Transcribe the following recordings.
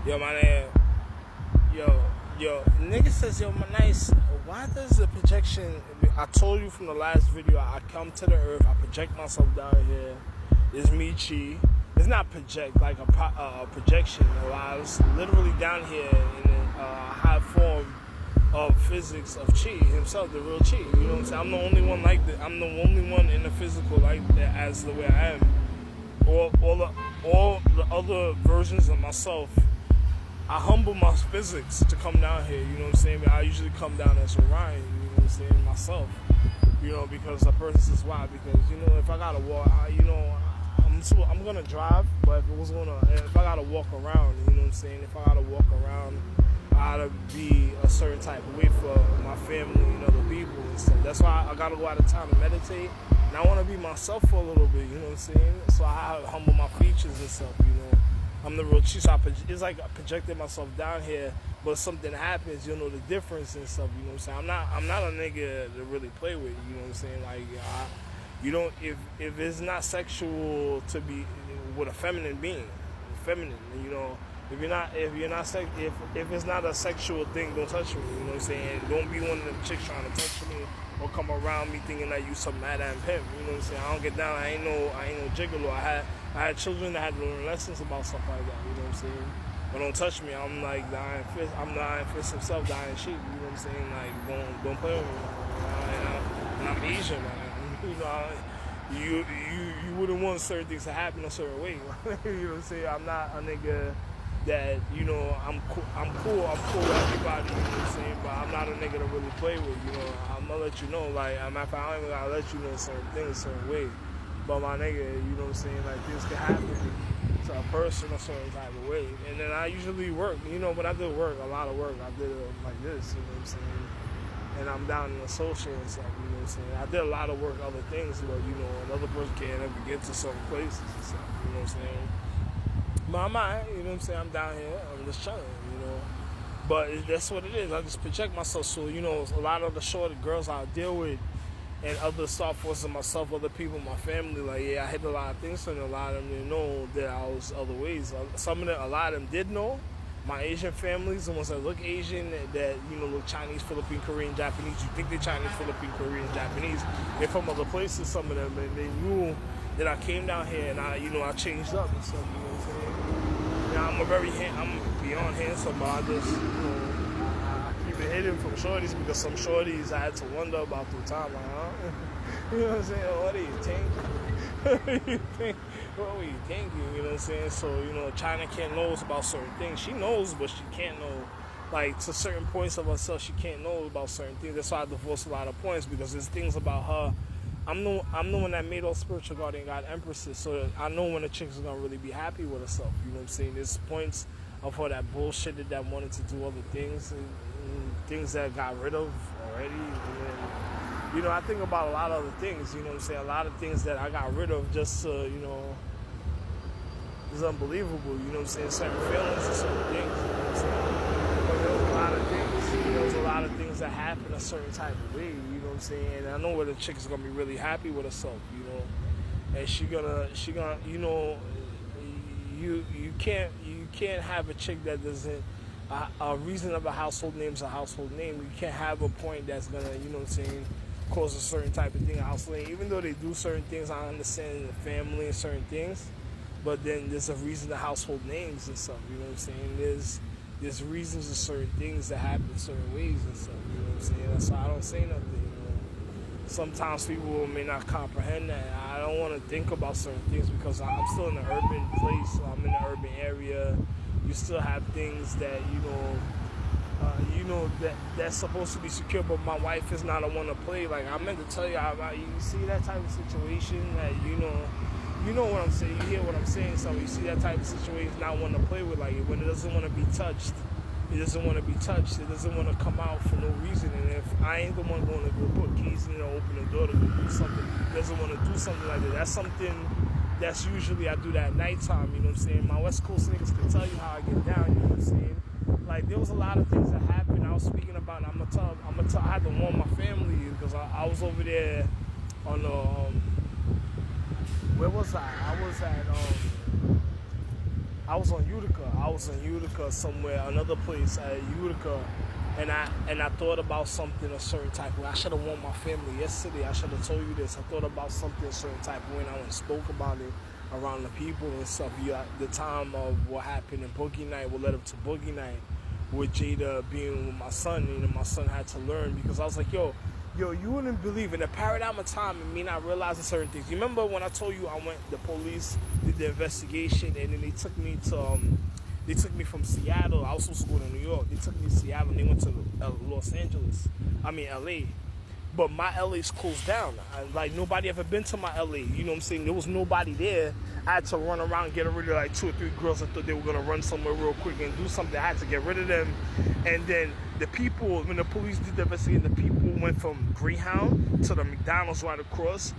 Yo, my name. Yo, nigga says, yo, my nice. Why does the projection? I told you from the last video. I come to the earth. I project myself down here. It's me, Chi. It's not project like a projection. I was literally down here in a high form of physics of Chi himself, the real Chi. You know what I'm saying? I'm the only one like that. I'm the only one in the physical like that as the way I am. All the other versions of myself, I humble my physics to come down here, you know what I'm saying? I usually come down as Orion, you know what I'm saying, myself. You know, because the purpose is why. Because, you know, if I gotta walk, I'm gonna drive, but if I gotta walk around, you know what I'm saying? If I gotta walk around, I gotta be a certain type of way for my family and other people and stuff. That's why I gotta go out of town to meditate. And I wanna be myself for a little bit, you know what I'm saying? So I humble my features and stuff, you know. I'm the real Chi, so it's like I projected myself down here, but something happens, you know the difference and stuff, you know what I'm saying? I'm not a nigga to really play with, you know what I'm saying? Like, you don't, if it's not sexual to be with a feminine being, feminine, you know, if it's not a sexual thing, don't touch me, you know what I'm saying? Don't be one of them chicks trying to touch me or come around me thinking that you some mad and pimp, you know what I'm saying? I don't get down, I ain't no gigolo. I had children that had to learn lessons about stuff like that, you know what I'm saying? But don't touch me, I'm like the Iron Fist, I'm the Iron Fist himself, the Iron Sheik, you know what I'm saying? Like, don't play with me, and I'm Asian, man. You know, you wouldn't want certain things to happen a certain way, you know what I'm saying? I'm not a nigga that, you know, I'm cool with everybody, you know what I'm saying? But I'm not a nigga to really play with, you know? I'm gonna let you know, like, I don't even gotta let you know certain things a certain way. But my nigga, you know what I'm saying, like, things can happen to a person a certain type of way. And then I usually work, you know, but I did work, a lot of work. I did it like this, you know what I'm saying? And I'm down in the social and stuff, you know what I'm saying? I did a lot of work, other things, but, you know, another person can't ever get to certain places and stuff, you know what I'm saying? But I'm alright, you know what I'm saying? I'm down here, I'm just chilling, you know? But that's what it is. I just project myself. So, you know, a lot of the shorter girls I deal with and other star forces of myself, other people in my family, like, yeah, I hit a lot of things, and a lot of them didn't know that I was other ways. A lot of them did know. My Asian families, the ones that look Asian, that, you know, look Chinese, Philippine, Korean, Japanese, you think they're Chinese, Philippine, Korean, Japanese. They're from other places, some of them, and they knew that I came down here and I changed up and stuff, you know what I'm saying? Now, I'm beyond handsome, but I just, you know, keep it hidden from shorties, because some shorties I had to wonder about through time, like, huh? You know what I'm saying? What do you think? What were you thinking? You know what I'm saying? So, you know, China can't know about certain things. She knows, but she can't know, like, to certain points of herself, she can't know about certain things. That's why I divorced a lot of points, because there's things about her. I'm the one that made all spiritual guardian god empresses, so I know when a chick's gonna really be happy with herself. You know what I'm saying? There's points of her that bullshitted, that wanted to do other things, and things that got rid of already. And then, you know, I think about a lot of other things, you know what I'm saying? A lot of things that I got rid of just to, you know, it's unbelievable, you know what I'm saying? Certain feelings and certain things, you know what I'm saying? But there was a lot of things, there was a lot of things that happen a certain type of way, you know what I'm saying? And I know where the chick is gonna be really happy with herself, you know? And she gonna, you know, you can't have a chick that doesn't, a reason of a household name is a household name. You can't have a point that's gonna, you know what I'm saying, cause a certain type of thing, a household name. Even though they do certain things, I understand in the family and certain things, but then there's a reason to household names and stuff, you know what I'm saying? There's reasons to certain things that happen certain ways and stuff, you know what I'm saying? That's why I don't say nothing, you know. Sometimes people may not comprehend that. I don't want to think about certain things because I'm still in an urban place, so I'm in an urban area. You still have things that, you know, that's supposed to be secure, but my wife is not a one to play. Like, I meant to tell you, you see that type of situation that, you know what I'm saying, you hear what I'm saying, so you see that type of situation, not one to play with, like, when it doesn't want to be touched, it doesn't want to be touched, it doesn't want to come out for no reason, and if I ain't the one going to go put keys in or open the door to go do something, it doesn't want to do something like that, that's something that's usually I do that at nighttime, you know what I'm saying? My West Coast niggas can tell you how I get down, you know what I'm saying? Like, there was a lot of things that happened. I was speaking about, I'm gonna tell, I had to warn my family, because I was over there on the, where was I? I was at, I was on Utica. I was in Utica somewhere, another place at Utica, and I thought about something a certain type of way. I should have warned my family yesterday. I should have told you this. I thought about something a certain type of way, and I went and spoke about it around the people and stuff. Yeah, the time of what happened in Boogie Night, what led up to Boogie Night, with Jada being with my son, and my son had to learn because I was like, yo, you wouldn't believe in the paradigm of time and me not realizing certain things. You remember when I told you the police did the investigation and then they took me from Seattle. I was supposed to go to New York. They took me to Seattle and they went to LA. But my LA's closed down. Like nobody ever been to my LA. You know what I'm saying? There was nobody there. I had to run around and get rid of like 2 or 3 girls. I thought they were gonna run somewhere real quick and do something. I had to get rid of them. And then the people, when the police did the investigation, the people went from Greyhound to the McDonald's right across.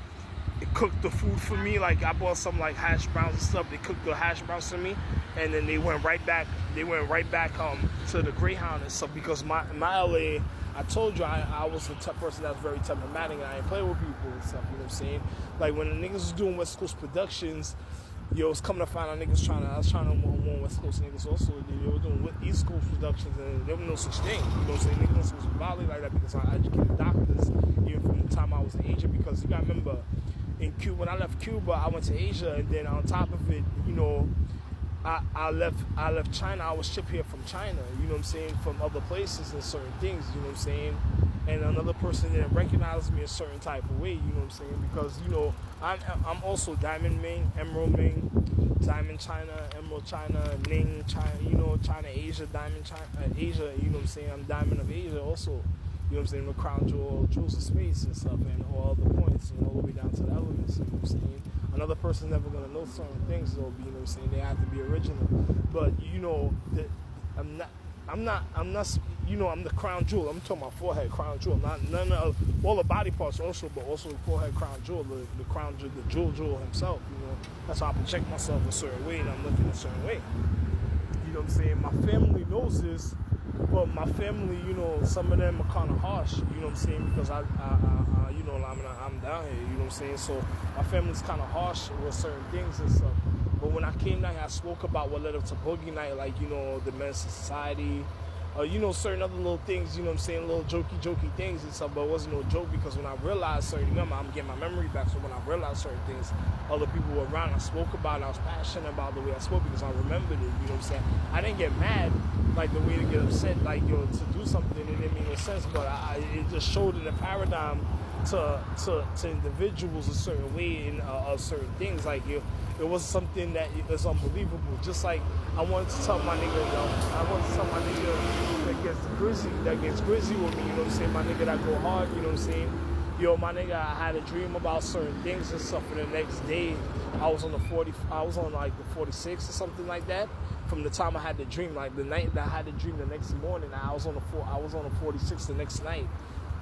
They cooked the food for me. Like I bought some like hash browns and stuff. They cooked the hash browns for me, and then they went right back. To the Greyhound and stuff because my LA. I told you I was the person that's very temperamental and I ain't play with people and stuff. You know what I'm saying? Like when the niggas was doing West Coast Productions, yo, was coming to find out niggas I was trying to warn West Coast niggas also. They were doing East Coast Productions and there was no such thing. You know what I'm saying? Niggas was violent like that because I educated doctors even from the time I was in Asia because you gotta remember in Cuba, when I left Cuba, I went to Asia and then on top of it, you know, I left China. I was shipped here from China, you know what I'm saying, from other places and certain things, you know what I'm saying. And another person didn't recognize me a certain type of way, you know what I'm saying, because you know I'm also Diamond Ming, Emerald Ming, Diamond China, Emerald China, Ning China, you know, China Asia, Diamond China Asia, you know what I'm saying. I'm Diamond of Asia also. You know what I'm saying, the crown jewels of space and stuff, and all the points, and all the way down to the elements, you know what I'm saying. Another person's never gonna know certain things, though, you know what I'm saying. They have to be original, but you know that I'm not, you know, I'm the crown jewel. I'm talking about forehead, crown jewel, not none of all the body parts also, but also the forehead, crown jewel, the crown jewel, the jewel himself. You know, that's how I project myself a certain way, and I'm looking a certain way. You know what I'm saying? My family knows this. But my family, you know, some of them are kind of harsh, you know what I'm saying, because you know, I'm down here, you know what I'm saying. So my family's kind of harsh with certain things and stuff. But when I came down here, I spoke about what led up to Boogie Night, like, you know, the Men's Society, you know, certain other little things, you know what I'm saying, little jokey things and stuff. But it wasn't no joke because when I realized certain things, I'm getting my memory back. So when I realized certain things, other people were around, I spoke about it, I was passionate about the way I spoke because I remembered it, you know what I'm saying. I didn't get mad like the way to get upset, like, yo, to do something, it didn't make no sense, but it just showed in the paradigm to individuals a certain way in certain things, like, yo, it was something that is unbelievable. Just like I wanted to tell my nigga, that gets grizzy with me, you know what I'm saying, my nigga that go hard, you know what I'm saying. Yo, my nigga, I had a dream about certain things and stuff, and the next day I was on like the 46 or something like that. From the time I had the dream, like the night that I had the dream, the next morning I was on the 46 the next night,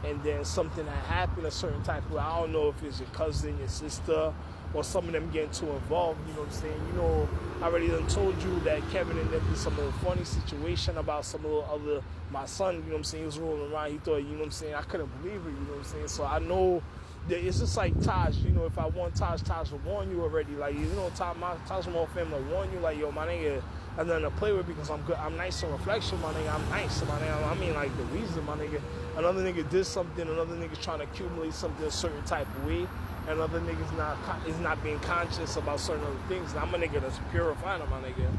and then something had happened a certain type of way. I don't know if it's your cousin, your sister, or some of them getting too involved. You know what I'm saying? You know, I already done told you that Kevin and them did some little funny situation about some little other my son. You know what I'm saying? He was rolling around. He thought, you know what I'm saying? I couldn't believe it. You know what I'm saying? So I know. It's just like Taj, you know, if I want Taj will warn you already. Like, you know, Taj Mahal family will warn you, like, yo, my nigga, I'm nothing to play with because I'm good. I'm nice on reflection, my nigga. I'm nice, my nigga. I mean, like, the reason, my nigga. Another nigga did something, another nigga's trying to accumulate something a certain type of way, and another nigga's is not being conscious about certain other things. And I'm a nigga that's purifying, my nigga.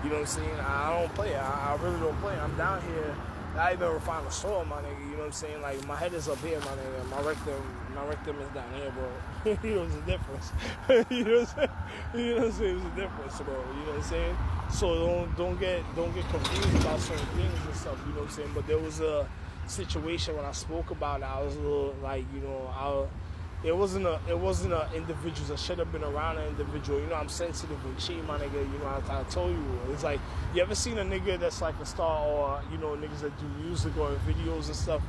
You know what I'm saying? I don't play. I really don't play. I'm down here. I even refine the soil, my nigga. You know what I'm saying? Like, my head is up here, my nigga. My rectum is down here, bro. You know what's the difference? You know what I'm saying? You know what I'm saying? There's a difference, bro. You know what I'm saying? So don't get confused about certain things and stuff. You know what I'm saying? But there was a situation when I spoke about it. I was a little like, you know, it wasn't a individual that should have been around an individual. You know, I'm sensitive and cheat, my nigga. You know, I told you. It's like, you ever seen a nigga that's like a star, or, you know, niggas that do music or videos and stuff,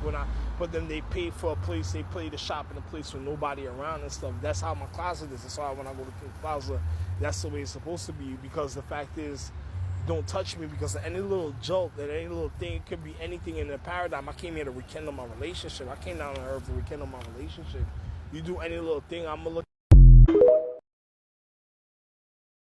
but then they pay for a place, they play the shop in a place with nobody around and stuff. That's how my closet is. That's why when I go to King Plaza, that's the way it's supposed to be, because the fact is, don't touch me, because any little joke, that any little thing, it could be anything in the paradigm. I came here to rekindle my relationship. I came down on earth to rekindle my relationship. you do any little thing, I'm gonna look